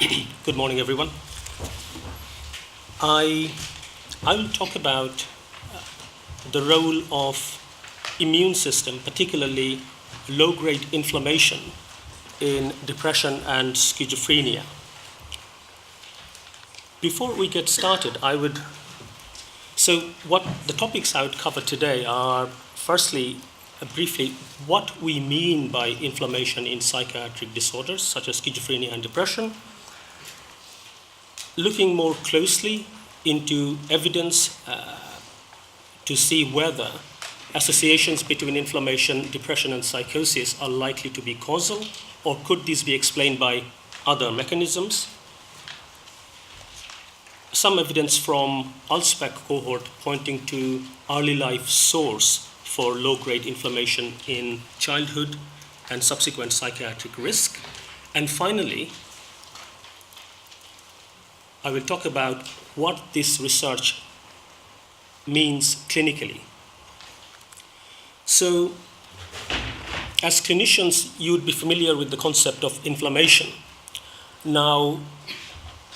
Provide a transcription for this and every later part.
Good morning, everyone. I will talk about the role of immune system, particularly low-grade inflammation in depression and schizophrenia. Before we get started, what the topics I would cover today are, firstly, briefly, what we mean by inflammation in psychiatric disorders such as schizophrenia and depression, looking more closely into evidence to see whether associations between inflammation, depression, and psychosis are likely to be causal, or could these be explained by other mechanisms. Some evidence from ALSPAC cohort pointing to early life source for low-grade inflammation in childhood and subsequent psychiatric risk. And finally, I will talk about what this research means clinically. So, as clinicians, you would be familiar with the concept of inflammation. Now,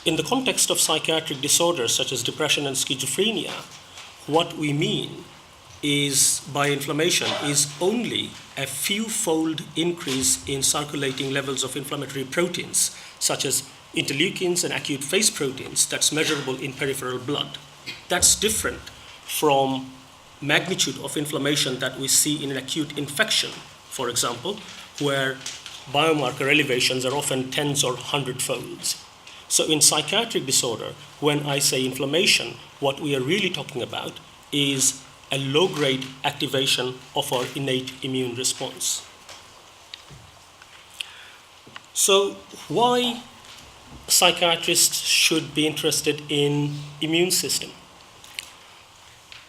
in the context of psychiatric disorders such as depression and schizophrenia, what we mean by inflammation is only a few-fold increase in circulating levels of inflammatory proteins, such as interleukins and acute phase proteins that's measurable in peripheral blood. That's different from magnitude of inflammation that we see in an acute infection, for example, where biomarker elevations are often tens or hundredfolds. So in psychiatric disorder, when I say inflammation, what we are really talking about is a low-grade activation of our innate immune response. So why psychiatrists should be interested in immune system?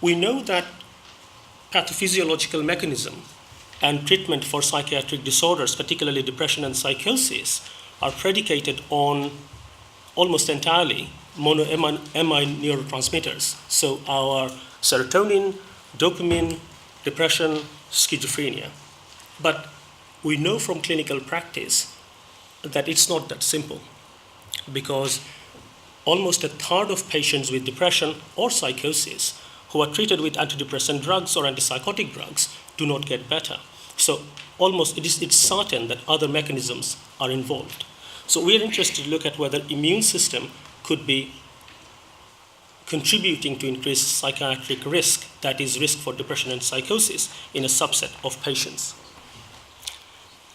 We know that pathophysiological mechanism and treatment for psychiatric disorders, particularly depression and psychosis, are predicated on almost entirely monoamine neurotransmitters. So our serotonin, dopamine, depression, schizophrenia. But we know from clinical practice that it's not that simple, because almost a third of patients with depression or psychosis who are treated with antidepressant drugs or antipsychotic drugs do not get better. So it's certain that other mechanisms are involved. So we are interested to look at whether immune system could be contributing to increased psychiatric risk, that is, risk for depression and psychosis in a subset of patients.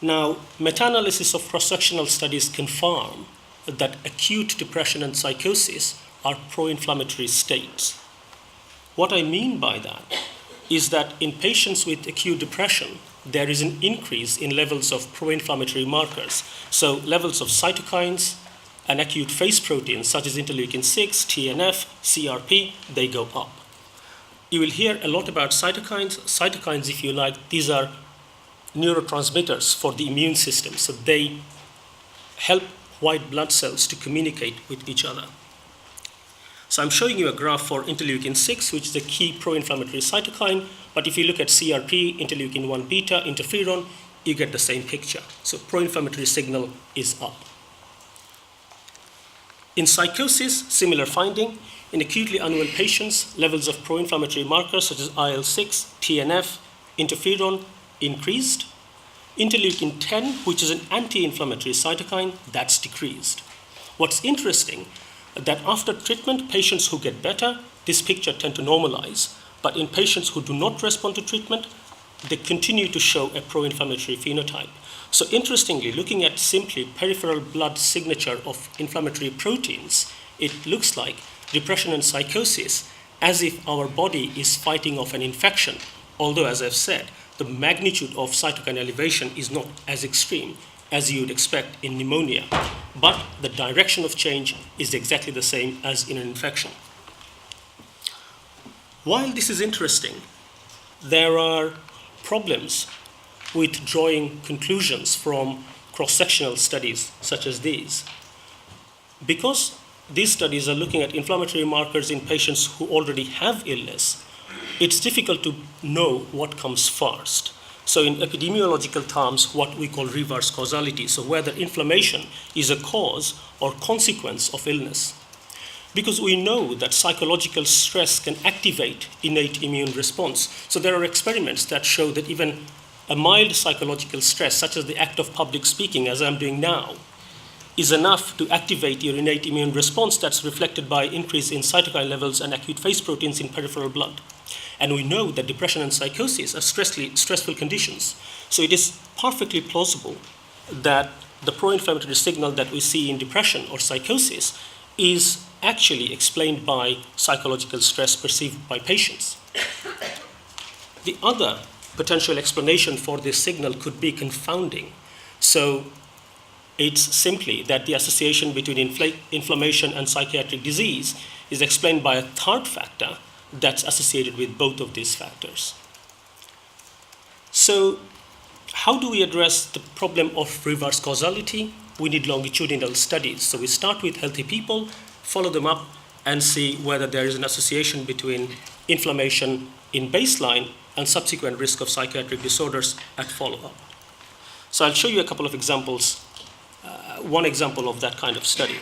Now, meta-analysis of cross-sectional studies confirm that acute depression and psychosis are pro-inflammatory states. What I mean by that is that in patients with acute depression, there is an increase in levels of pro-inflammatory markers. So levels of cytokines and acute phase proteins such as interleukin-6, TNF, CRP, they go up. You will hear a lot about cytokines. Cytokines, if you like, these are neurotransmitters for the immune system. So they help white blood cells to communicate with each other. So I'm showing you a graph for interleukin-6, which is a key pro-inflammatory cytokine. But if you look at CRP, interleukin-1 beta, interferon, you get the same picture. So pro-inflammatory signal is up. In psychosis, similar finding. In acutely unwell patients, levels of pro-inflammatory markers such as IL-6, TNF, interferon increased. Interleukin-10, which is an anti-inflammatory cytokine, that's decreased. What's interesting, that after treatment, patients who get better, this picture tend to normalize. But in patients who do not respond to treatment, they continue to show a pro-inflammatory phenotype. So interestingly, looking at simply peripheral blood signature of inflammatory proteins, it looks like depression and psychosis as if our body is fighting off an infection. Although, as I've said, the magnitude of cytokine elevation is not as extreme as you would expect in pneumonia. But the direction of change is exactly the same as in an infection. While this is interesting, there are problems with drawing conclusions from cross-sectional studies such as these. Because these studies are looking at inflammatory markers in patients who already have illness, it's difficult to know what comes first. So in epidemiological terms, what we call reverse causality, so whether inflammation is a cause or consequence of illness. Because we know that psychological stress can activate innate immune response. So there are experiments that show that even a mild psychological stress, such as the act of public speaking, as I'm doing now, is enough to activate your innate immune response that's reflected by increase in cytokine levels and acute phase proteins in peripheral blood. And we know that depression and psychosis are stressful conditions. So it is perfectly plausible that the pro-inflammatory signal that we see in depression or psychosis is actually explained by psychological stress perceived by patients. The other potential explanation for this signal could be confounding. So it's simply that the association between inflammation and psychiatric disease is explained by a third factor that's associated with both of these factors. So how do we address the problem of reverse causality? We need longitudinal studies. So we start with healthy people, follow them up, and see whether there is an association between inflammation in baseline and subsequent risk of psychiatric disorders at follow-up. So I'll show you a couple of examples, one example of that kind of study.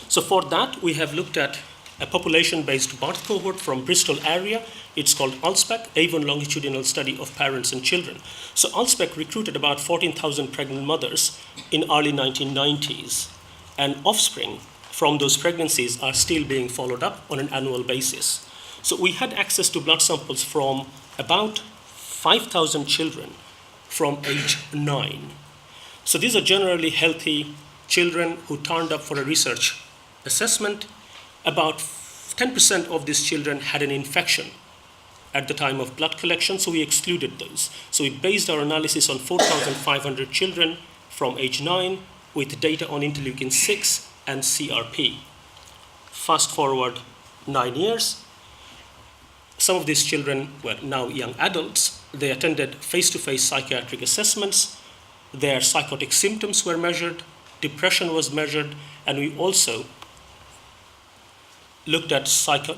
So for that, we have looked at a population-based birth cohort from Bristol area. It's called ALSPAC, Avon Longitudinal Study of Parents and Children. So ALSPAC recruited about 14,000 pregnant mothers in early 1990s, and offspring from those pregnancies are still being followed up on an annual basis. So we had access to blood samples from about 5,000 children from age 9. So these are generally healthy children who turned up for a research assessment. About 10% of these children had an infection at the time of blood collection, so we excluded those. So we based our analysis on 4,500 children from age 9 with data on interleukin-6 and CRP. Fast forward 9 years. Some of these children were now young adults. They attended face-to-face psychiatric assessments. Their psychotic symptoms were measured, depression was measured, and we also looked at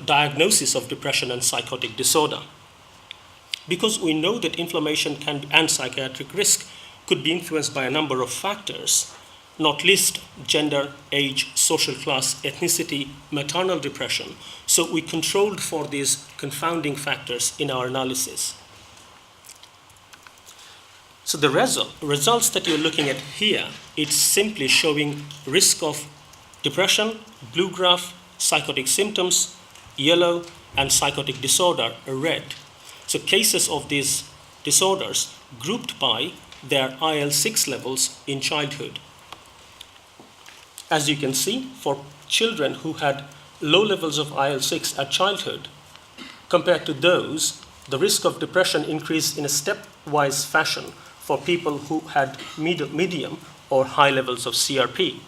diagnosis of depression and psychotic disorder. Because we know that inflammation and psychiatric risk could be influenced by a number of factors, not least gender, age, social class, ethnicity, maternal depression. So we controlled for these confounding factors in our analysis. So the results that you're looking at here, it's simply showing risk of depression, blue graph, psychotic symptoms, yellow, and psychotic disorder, red. So cases of these disorders grouped by their IL-6 levels in childhood. As you can see, for children who had low levels of IL-6 at childhood, compared to those, the risk of depression increased in a stepwise fashion for people who had medium or high levels of CRP.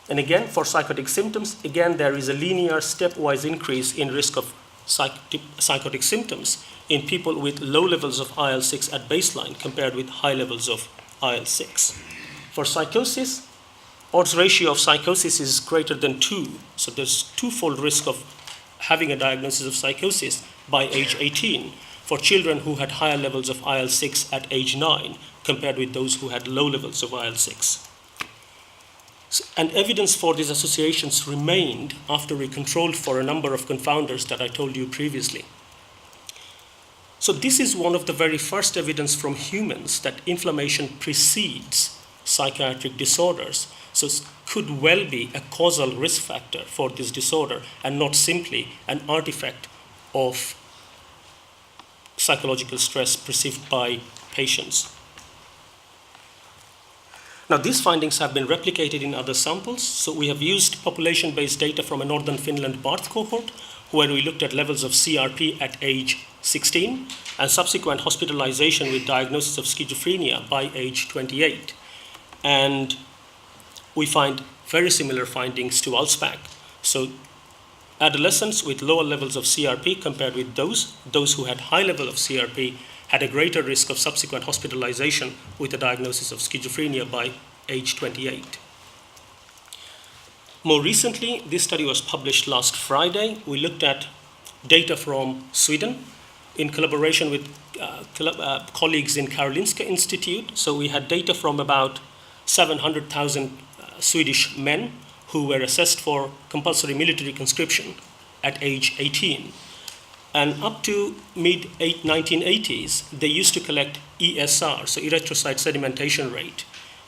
And again, for psychotic symptoms, again, there is a linear stepwise increase in risk of psychotic symptoms in people with low levels of IL-6 at baseline compared with high levels of IL-6. For psychosis, odds ratio of psychosis is greater than 2. So there's twofold risk of having a diagnosis of psychosis by age 18 for children who had higher levels of IL-6 at age 9 compared with those who had low levels of IL-6. And evidence for these associations remained after we controlled for a number of confounders that I told you previously. So this is one of the very first evidence from humans that inflammation precedes psychiatric disorders. So it could well be a causal risk factor for this disorder and not simply an artifact of psychological stress perceived by patients. Now, these findings have been replicated in other samples. So we have used population-based data from a northern Finland birth cohort, where we looked at levels of CRP at age 16 and subsequent hospitalization with diagnosis of schizophrenia by age 28. And we find very similar findings to ALSPAC. So adolescents with lower levels of CRP compared with those who had high level of CRP had a greater risk of subsequent hospitalization with a diagnosis of schizophrenia by age 28. More recently, this study was published last Friday. We looked at data from Sweden in collaboration with colleagues in Karolinska Institute. So we had data from about 700,000 Swedish men who were assessed for compulsory military conscription at age 18. And up to mid-1980s, they used to collect ESR, so erythrocyte sedimentation rate,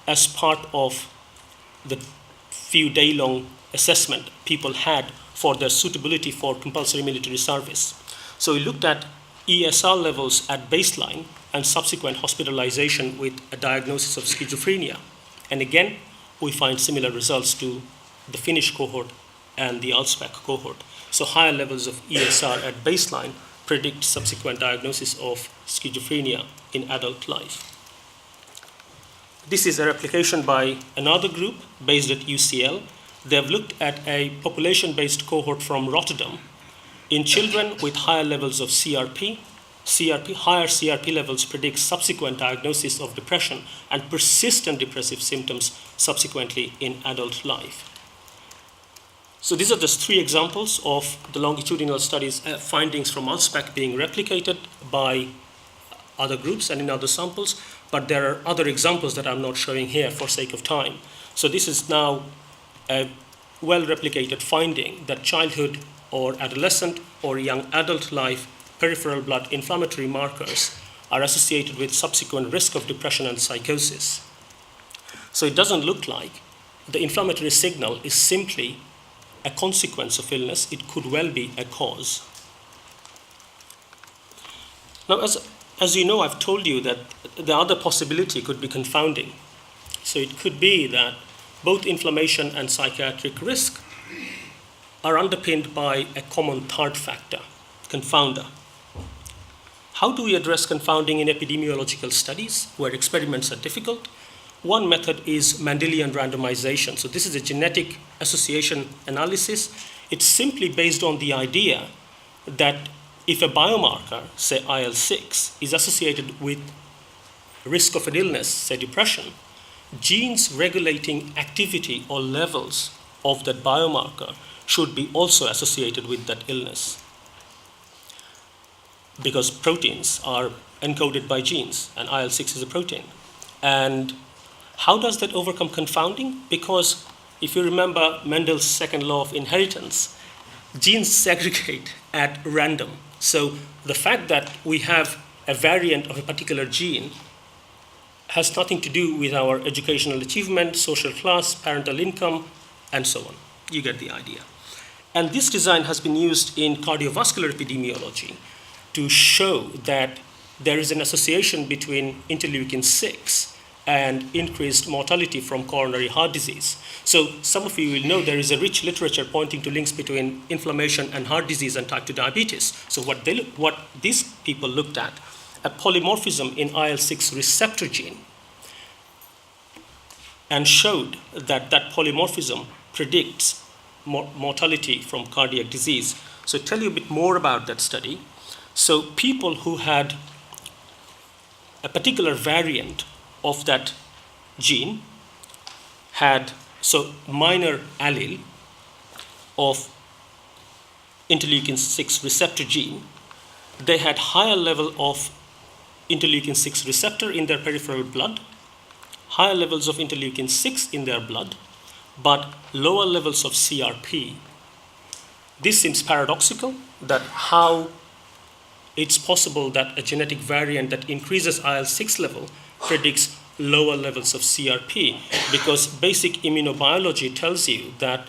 as part of the few day-long assessment people had for their suitability for compulsory military service. So we looked at ESR levels at baseline and subsequent hospitalization with a diagnosis of schizophrenia. And again, we find similar results to the Finnish cohort and the ALSPAC cohort. So higher levels of ESR at baseline predict subsequent diagnosis of schizophrenia in adult life. This is a replication by another group based at UCL. They have looked at a population-based cohort from Rotterdam in children with higher levels of CRP. Higher CRP levels predict subsequent diagnosis of depression and persistent depressive symptoms subsequently in adult life. So these are just 3 examples of the longitudinal studies findings from ALSPAC being replicated by other groups and in other samples, but there are other examples that I'm not showing here for sake of time. So this is now a well-replicated finding that childhood or adolescent or young adult life peripheral blood inflammatory markers are associated with subsequent risk of depression and psychosis. So it doesn't look like the inflammatory signal is simply a consequence of illness. It could well be a cause. Now, as you know, I've told you that the other possibility could be confounding. So it could be that both inflammation and psychiatric risk are underpinned by a common third factor, confounder. How do we address confounding in epidemiological studies where experiments are difficult? One method is Mendelian randomization. So this is a genetic association analysis. It's simply based on the idea that if a biomarker, say IL-6, is associated with risk of an illness, say depression, genes regulating activity or levels of that biomarker should be also associated with that illness, because proteins are encoded by genes, and IL-6 is a protein. And how does that overcome confounding? Because if you remember Mendel's second law of inheritance, genes segregate at random. So the fact that we have a variant of a particular gene has nothing to do with our educational achievement, social class, parental income, and so on. You get the idea. And this design has been used in cardiovascular epidemiology to show that there is an association between interleukin-6 and increased mortality from coronary heart disease. So some of you will know there is a rich literature pointing to links between inflammation and heart disease and type 2 diabetes. So what these people looked at, a polymorphism in IL-6 receptor gene, and showed that that polymorphism predicts mortality from cardiac disease. So tell you a bit more about that study. So people who had a particular variant of that gene had minor allele of interleukin-6 receptor gene. They had higher level of interleukin-6 receptor in their peripheral blood, higher levels of interleukin-6 in their blood, but lower levels of CRP. This seems paradoxical, that how it's possible that a genetic variant that increases IL-6 level predicts lower levels of CRP, because basic immunobiology tells you that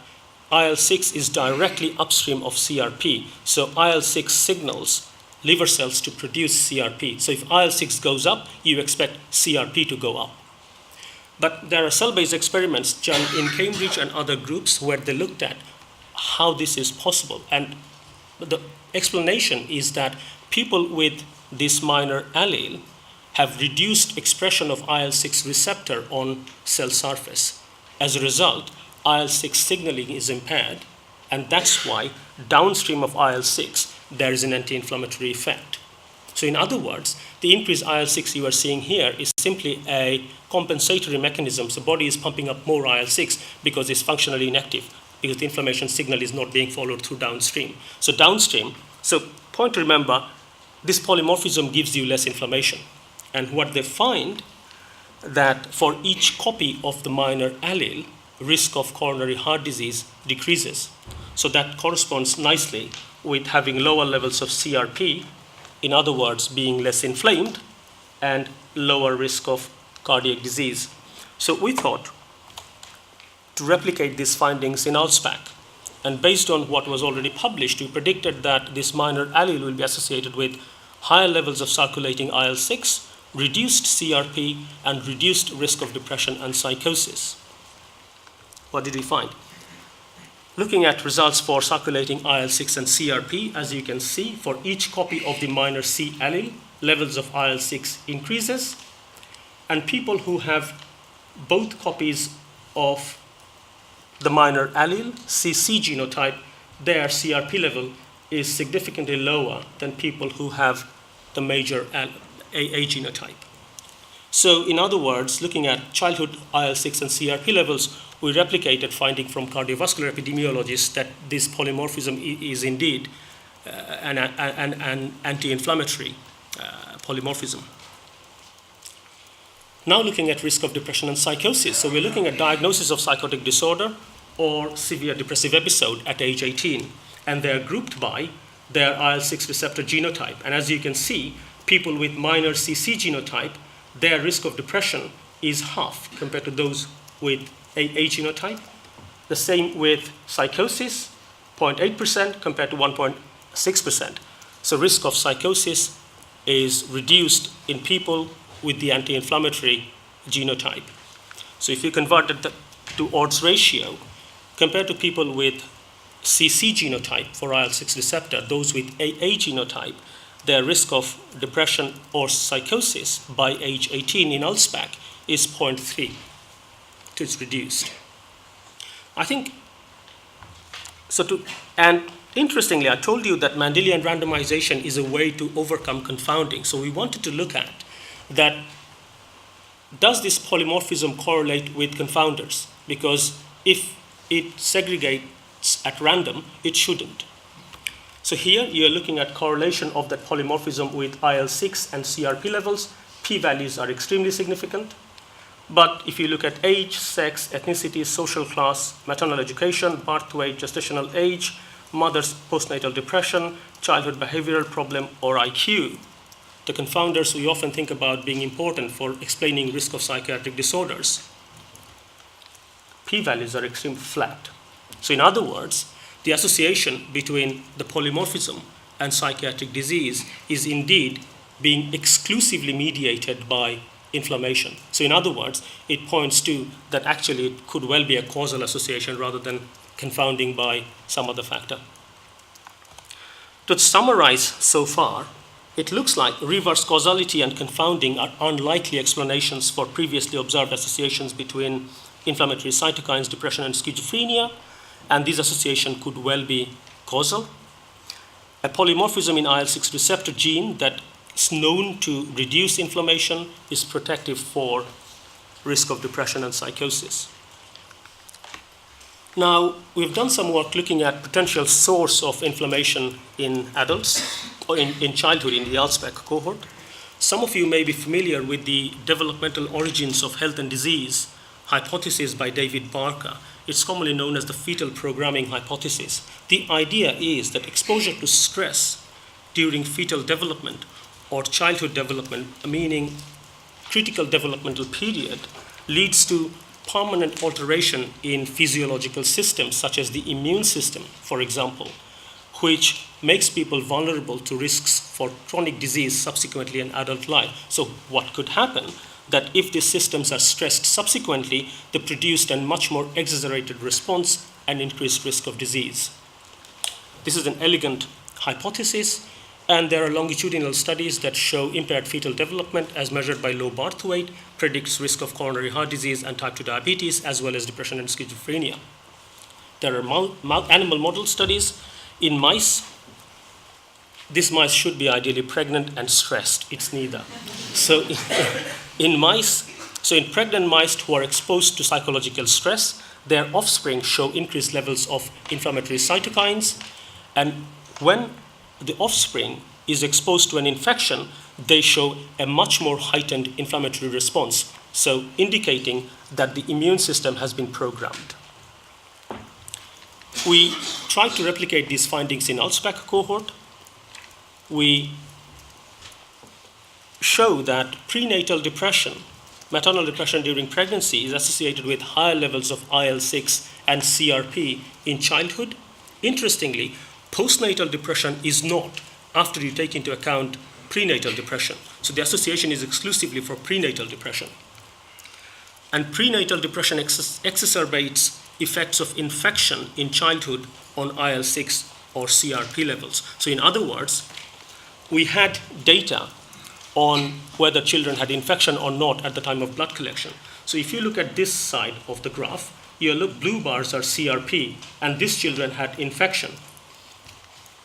IL-6 is directly upstream of CRP. So IL-6 signals liver cells to produce CRP. So if IL-6 goes up, you expect CRP to go up. But there are cell-based experiments done in Cambridge and other groups where they looked at how this is possible. And the explanation is that people with this minor allele have reduced expression of IL-6 receptor on cell surface. As a result, IL-6 signaling is impaired, and that's why downstream of IL-6, there is an anti-inflammatory effect. So in other words, the increased IL-6 you are seeing here is simply a compensatory mechanism. So the body is pumping up more IL-6 because it's functionally inactive, because the inflammation signal is not being followed through downstream. So downstream, so point to remember, this polymorphism gives you less inflammation. And what they find that for each copy of the minor allele, risk of coronary heart disease decreases. So that corresponds nicely with having lower levels of CRP, in other words, being less inflamed, and lower risk of cardiac disease. So we thought to replicate these findings in ALSPAC. And based on what was already published, we predicted that this minor allele will be associated with higher levels of circulating IL-6, reduced CRP, and reduced risk of depression and psychosis. What did we find? Looking at results for circulating IL-6 and CRP, as you can see, for each copy of the minor C allele, levels of IL-6 increases, and people who have both copies of the minor allele, CC genotype, their CRP level is significantly lower than people who have the major AA genotype. So in other words, looking at childhood IL-6 and CRP levels, we replicated finding from cardiovascular epidemiologists that this polymorphism is indeed an anti-inflammatory polymorphism. Now looking at risk of depression and psychosis. So we're looking at diagnosis of psychotic disorder or severe depressive episode at age 18, and they're grouped by their IL-6 receptor genotype. And as you can see, people with minor CC genotype, their risk of depression is half compared to those with AA genotype. The same with psychosis, 0.8% compared to 1.6%. So risk of psychosis is reduced in people with the anti-inflammatory genotype. So if you convert it to odds ratio, compared to people with CC genotype for IL-6 receptor, those with AA genotype, their risk of depression or psychosis by age 18 in ALSPAC is 0.3. So it's reduced. I think, and interestingly, I told you that Mendelian randomization is a way to overcome confounding. So we wanted to look at that, does this polymorphism correlate with confounders? Because if it segregates at random, it shouldn't. So here you're looking at correlation of that polymorphism with IL-6 and CRP levels. P-values are extremely significant. But if you look at age, sex, ethnicity, social class, maternal education, birth weight, gestational age, mother's postnatal depression, childhood behavioral problem, or IQ, the confounders we often think about being important for explaining risk of psychiatric disorders, P-values are extremely flat. So in other words, the association between the polymorphism and psychiatric disease is indeed being exclusively mediated by inflammation. So in other words, it points to that actually it could well be a causal association rather than confounding by some other factor. To summarize so far, it looks like reverse causality and confounding are unlikely explanations for previously observed associations between inflammatory cytokines, depression, and schizophrenia, and this association could well be causal. A polymorphism in IL-6 receptor gene that is known to reduce inflammation is protective for risk of depression and psychosis. Now, we've done some work looking at potential source of inflammation in adults, or in childhood in the ALSPAC cohort. Some of you may be familiar with the developmental origins of health and disease hypothesis by David Barker. It's commonly known as the fetal programming hypothesis. The idea is that exposure to stress during fetal development or childhood development, meaning critical developmental period, leads to permanent alteration in physiological systems, such as the immune system, for example, which makes people vulnerable to risks for chronic disease subsequently in adult life. So what could happen? That if these systems are stressed subsequently, they produced a much more exaggerated response and increased risk of disease. This is an elegant hypothesis, and there are longitudinal studies that show impaired fetal development as measured by low birth weight predicts risk of coronary heart disease and type 2 diabetes, as well as depression and schizophrenia. There are animal model studies in mice. These mice should be ideally pregnant and stressed. It's neither. So in pregnant mice who are exposed to psychological stress, their offspring show increased levels of inflammatory cytokines. And when the offspring is exposed to an infection, they show a much more heightened inflammatory response, so indicating that the immune system has been programmed. We tried to replicate these findings in ALSPAC cohort. We show that prenatal depression, maternal depression during pregnancy, is associated with higher levels of IL-6 and CRP in childhood. Interestingly, postnatal depression is not, after you take into account prenatal depression. So the association is exclusively for prenatal depression. And prenatal depression exacerbates effects of infection in childhood on IL-6 or CRP levels. So in other words, we had data on whether children had infection or not at the time of blood collection. So if you look at this side of the graph, your blue bars are CRP, and these children had infection.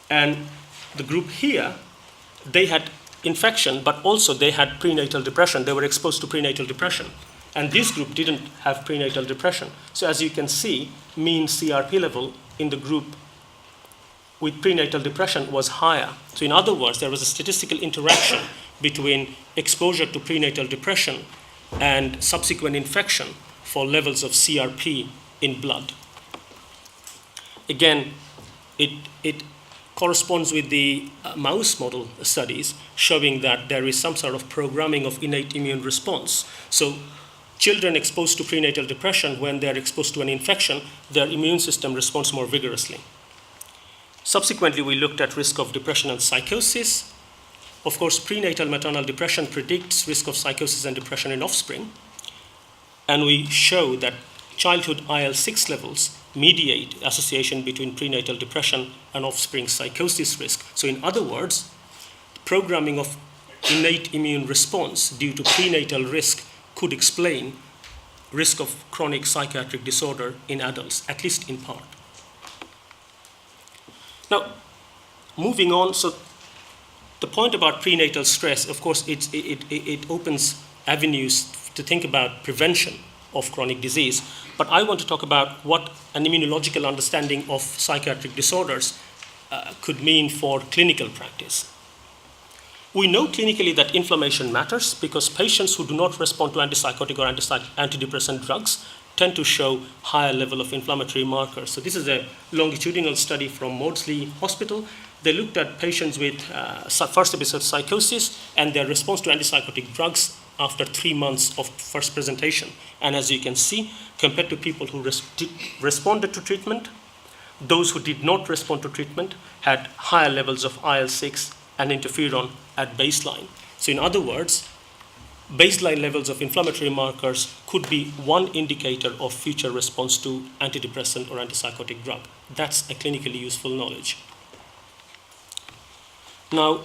And the group here, they had infection, but also they had prenatal depression. They were exposed to prenatal depression. And this group didn't have prenatal depression. So as you can see, mean CRP level in the group with prenatal depression was higher. So in other words, there was a statistical interaction between exposure to prenatal depression and subsequent infection for levels of CRP in blood. Again, it corresponds with the mouse model studies showing that there is some sort of programming of innate immune response. So children exposed to prenatal depression, when they're exposed to an infection, their immune system responds more vigorously. Subsequently, we looked at risk of depression and psychosis. Of course, prenatal maternal depression predicts risk of psychosis and depression in offspring. And we show that childhood IL-6 levels mediate association between prenatal depression and offspring psychosis risk. So in other words, programming of innate immune response due to prenatal risk could explain risk of chronic psychiatric disorder in adults, at least in part. Now, moving on, so the point about prenatal stress, of course, it opens avenues to think about prevention of chronic disease, but I want to talk about what an immunological understanding of psychiatric disorders could mean for clinical practice. We know clinically that inflammation matters because patients who do not respond to antipsychotic or antidepressant drugs tend to show higher level of inflammatory markers. So this is a longitudinal study from Maudsley Hospital. They looked at patients with first episode psychosis and their response to antipsychotic drugs after 3 months of first presentation. And as you can see, compared to people who responded to treatment, those who did not respond to treatment had higher levels of IL-6 and interferon at baseline. So in other words, baseline levels of inflammatory markers could be one indicator of future response to antidepressant or antipsychotic drug. That's a clinically useful knowledge. Now,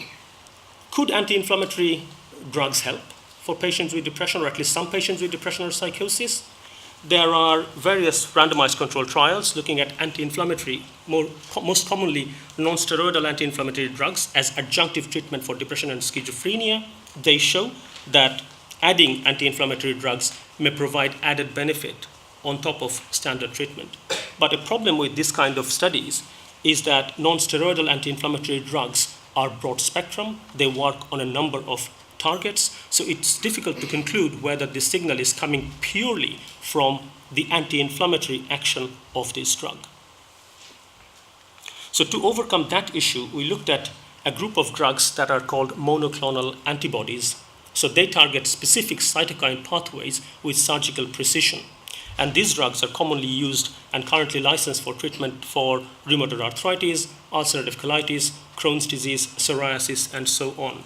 could anti-inflammatory drugs help for patients with depression, or at least some patients with depression or psychosis? There are various randomized controlled trials looking at anti-inflammatory, most commonly non-steroidal anti-inflammatory drugs as adjunctive treatment for depression and schizophrenia. They show that adding anti-inflammatory drugs may provide added benefit on top of standard treatment. But a problem with this kind of studies is that non-steroidal anti-inflammatory drugs are broad spectrum. They work on a number of targets, so it's difficult to conclude whether this signal is coming purely from the anti-inflammatory action of this drug. So to overcome that issue, we looked at a group of drugs that are called monoclonal antibodies. So they target specific cytokine pathways with surgical precision. And these drugs are commonly used and currently licensed for treatment for rheumatoid arthritis, ulcerative colitis, Crohn's disease, psoriasis, and so on.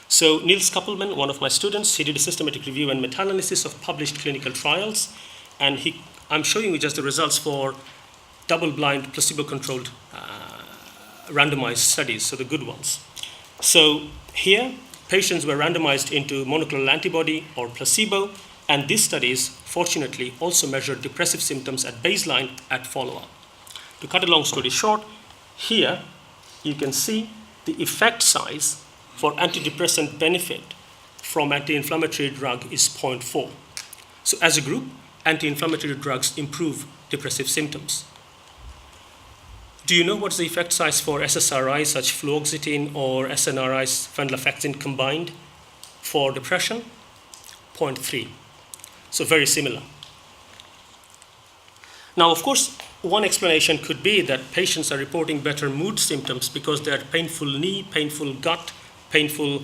So Niels Kappelman, one of my students, he did a systematic review and meta-analysis of published clinical trials, and I'm showing you just the results for double-blind, placebo-controlled randomized studies, so the good ones. So here, patients were randomized into monoclonal antibody or placebo, and these studies, fortunately, also measured depressive symptoms at baseline at follow-up. To cut a long story short, here you can see the effect size for antidepressant benefit from anti-inflammatory drug is 0.4. So as a group, anti-inflammatory drugs improve depressive symptoms. Do you know what's the effect size for SSRIs such fluoxetine or SNRIs, venlafaxine combined for depression? 0.3. So very similar. Now, of course, one explanation could be that patients are reporting better mood symptoms because their painful knee, painful gut, painful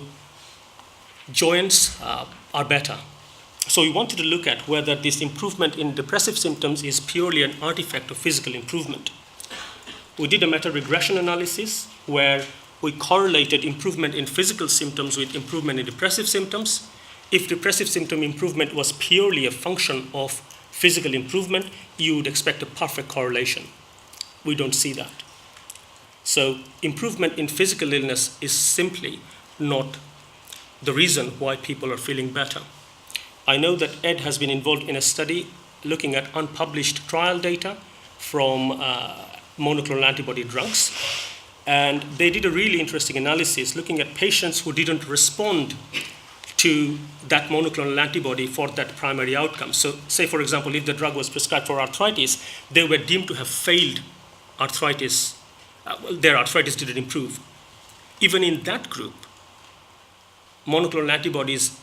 joints are better. So we wanted to look at whether this improvement in depressive symptoms is purely an artifact of physical improvement. We did a meta-regression analysis where we correlated improvement in physical symptoms with improvement in depressive symptoms. If depressive symptom improvement was purely a function of physical improvement, you would expect a perfect correlation. We don't see that. So improvement in physical illness is simply not the reason why people are feeling better. I know that Ed has been involved in a study looking at unpublished trial data from monoclonal antibody drugs. And they did a really interesting analysis looking at patients who didn't respond to that monoclonal antibody for that primary outcome. So say, for example, if the drug was prescribed for arthritis, they were deemed to have failed arthritis. Their arthritis didn't improve. Even in that group, monoclonal antibodies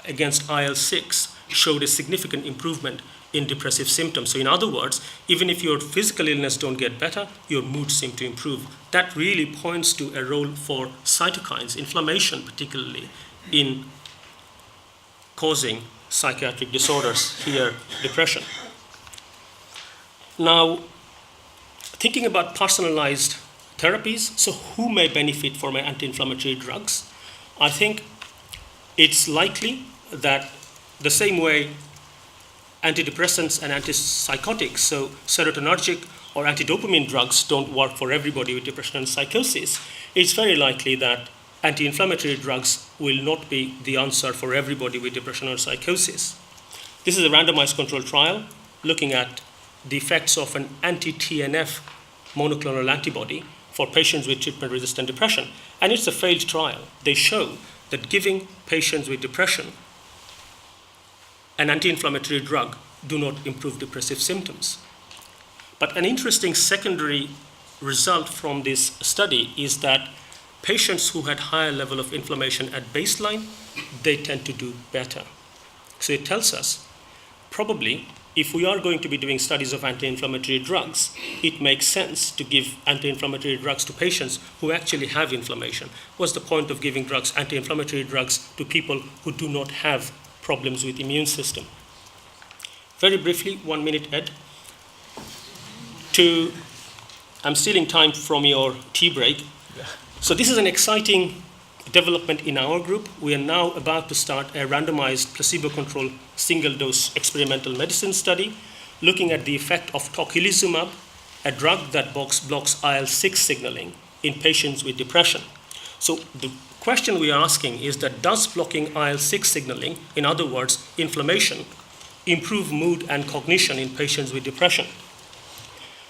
against IL-6 showed a significant improvement in depressive symptoms. So in other words, even if your physical illness don't get better, your mood seems to improve. That really points to a role for cytokines, inflammation particularly, in causing psychiatric disorders, here depression. Now, thinking about personalized therapies, so who may benefit from anti-inflammatory drugs? I think it's likely that the same way antidepressants and antipsychotics, so serotonergic or antidopamine drugs don't work for everybody with depression and psychosis, it's very likely that anti-inflammatory drugs will not be the answer for everybody with depression or psychosis. This is a randomized controlled trial looking at the effects of an anti-TNF monoclonal antibody for patients with treatment-resistant depression. And it's a failed trial. They show that giving patients with depression an anti-inflammatory drug do not improve depressive symptoms. But an interesting secondary result from this study is that patients who had higher level of inflammation at baseline, they tend to do better. So it tells us, probably, if we are going to be doing studies of anti-inflammatory drugs, it makes sense to give anti-inflammatory drugs to patients who actually have inflammation. What's the point of giving drugs, anti-inflammatory drugs, to people who do not have problems with immune system? Very briefly, 1 minute, Ed. I'm stealing time from your tea break. So this is an exciting development in our group. We are now about to start a randomized placebo-controlled single-dose experimental medicine study looking at the effect of tocilizumab, a drug that blocks IL-6 signaling in patients with depression. So the question we are asking is that does blocking IL-6 signaling, in other words, inflammation, improve mood and cognition in patients with depression?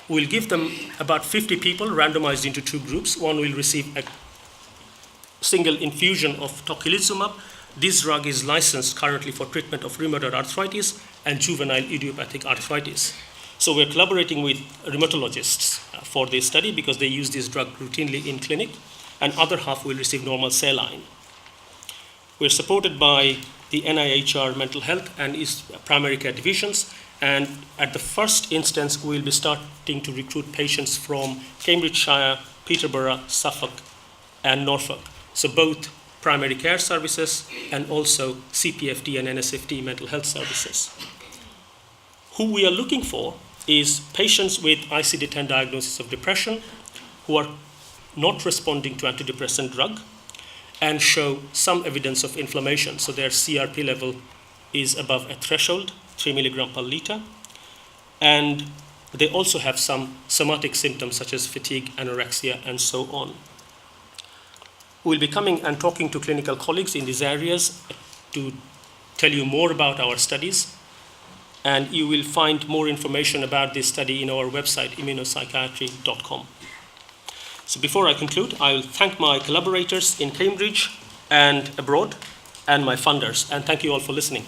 We'll give them about 50 people randomized into two groups. One will receive a single infusion of tocilizumab. This drug is licensed currently for treatment of rheumatoid arthritis and juvenile idiopathic arthritis. So we're collaborating with rheumatologists for this study because they use this drug routinely in clinic, and other half will receive normal saline. We're supported by the NIHR mental health and its primary care divisions, and at the first instance, we'll be starting to recruit patients from Cambridgeshire, Peterborough, Suffolk, and Norfolk. So both primary care services and also CPFD and NSFD mental health services. Who we are looking for is patients with ICD-10 diagnosis of depression who are not responding to antidepressant drug and show some evidence of inflammation. So their CRP level is above a threshold, 3 milligram per liter. And they also have some somatic symptoms such as fatigue, anorexia, and so on. We'll be coming and talking to clinical colleagues in these areas to tell you more about our studies. And you will find more information about this study in our website, immunopsychiatry.com. So before I conclude, I will thank my collaborators in Cambridge and abroad, and my funders. And thank you all for listening.